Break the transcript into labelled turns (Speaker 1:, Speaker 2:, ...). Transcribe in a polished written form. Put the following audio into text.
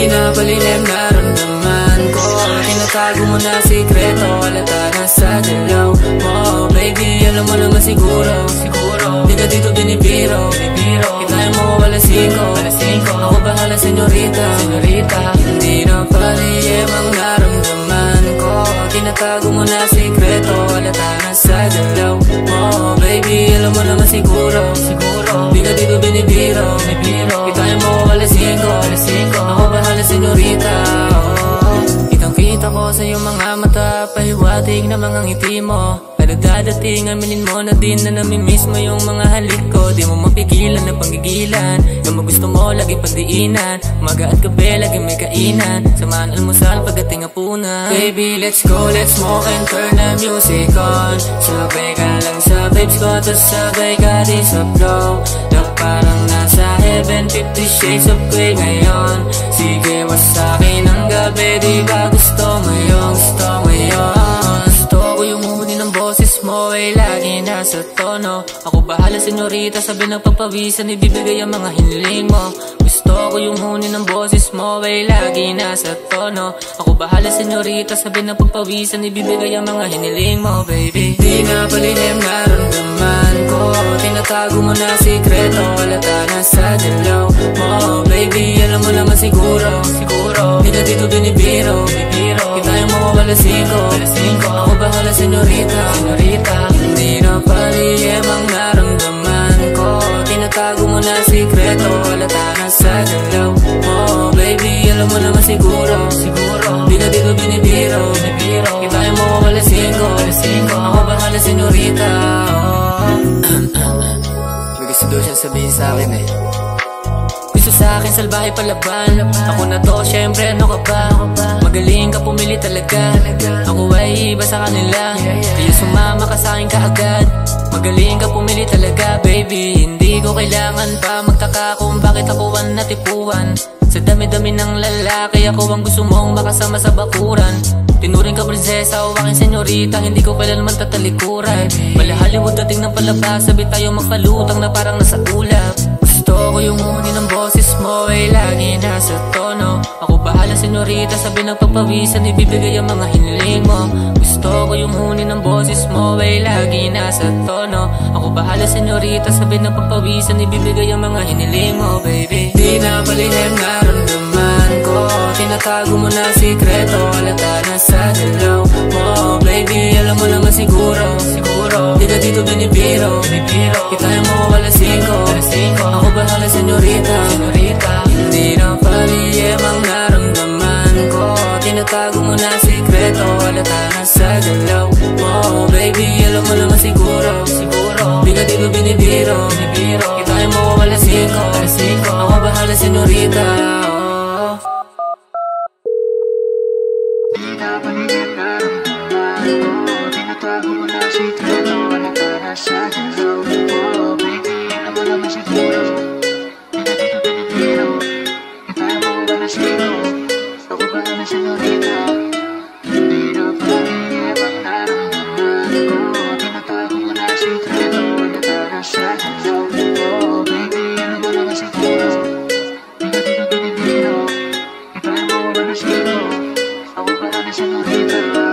Speaker 1: Di na palihim naramdaman ko. Tinatago mo na sikreto, halata na sa galaw mo. Baby, alam mo naman siguro di ka dito binibiro. Kitayin mo wala singko. Ako bahala senyorita. Hindi na palihim ang naramdaman ko. Tinatago mo na sikreto, halata na sa galaw mo. Baby, alam mo naman siguro di ka dito binibiro. Kitayin mo wala singko. Ako bahala senyorita. Kitang-kita ko sa iyong mga mata, pahiwatig na mga ngiti mo. Kada dadating, aminin mo na din na namimiss mo yung mga halik ko. Di mo mapigilan na panggigilan, yung gusto mo lagi pandiinan. Umaga at gabi, lagi may kainan. Samahan almusal pagdating hapunan. Baby, let's go, let's smoke and turn the music on. Sabay ka lang sa vibes ko, tapos sabay ka din sa flow. Na parang nasa heaven, 50 shades of grey ngayon. Sige, wasakin ang gabi, di ba gusto mo yung gusto ko yung huni ng boses mo ay lagi nasa tono. Ako bahala senyorita, sabi ng papawisan, ibibigay ang mga hiniling mo. Gusto ko yung huni ng boses mo ay lagi nasa tono. Ako bahala senyorita, sabi ng papawisan, ibibigay ang mga hiniling mo, baby. Di na palihim naramdaman ko. Tinatago mo na sikreto, halata na sa galaw mo. Baby, alam mo naman siguro di ka dito binibiro. Kitayin mo wala singko. Ako bahala senyorita. Hindi na palihim ang naramdaman ko. Tinatago mo na sikreto, halata na sa galaw mo. Baby, alam mo naman siguro di ka dito binibiro. Kitayin mo wala singko. Ako bahala senyorita. May gusto daw siyang sabihin sa akin eh. Gusto sa akin salbahe palaban. Ako na to, syempre ano ka ba? Magaling ka pumili talaga. Ako ay iba sa kanila, kaya sumama ka sa akin kaagad. Magaling ka pumili talaga, baby. Hindi ko kailangan pa magtaka kung bakit ako ang natipuan. Sa dami-dami ng lalaki, ako ang gusto mong makasama sa bakuran. Tinuring ka prinsesa o aking senyorita, hindi ko kailanman tatalikuran. Mala Hollywood dating ng palabas, sabi tayo magpalutang na parang nasa ulap. Gusto ko yung huni ng boses mo ay lagi nasa tono. Ako bahala senyorita, sabi ng papawisan, ibibigay ang mga hiniling mo. Gusto ko yung huni ng boses mo ay lagi nasa tono. Ako bahala senyorita, sabi ng papawisan, ibibigay ang mga hiniling mo, baby. Di na palihim naramdaman ko. Tinatago mo na sikreto, halata na sa galaw mo. Baby, alam mo naman siguro di ka dito binibiro. Kitayin mo wala singko. Ako bahala senyorita. Hindi na palihim ang naramdaman ko. Tinatago mo na sikreto, halata na sa galaw mo. Baby, alam mo naman siguro di ka dito binibiro. Kitayin mo wala singko. Ako bahala senyorita. Di na palihim naramdaman ko. Tinatago mo na sikreto, halata na sa galaw mo. Baby, alam mo naman siguro di ka dito binibiro. Kitayin mo wala singko. Ako bahala senyorita. Hindi na palihim ang naramdaman ko. Tinatago mo na sikreto, halata na sa galaw mo. Baby, alam mo naman siguro di ka dito binibiro. Kitayin mo wala singko. Ako bahala senyorita.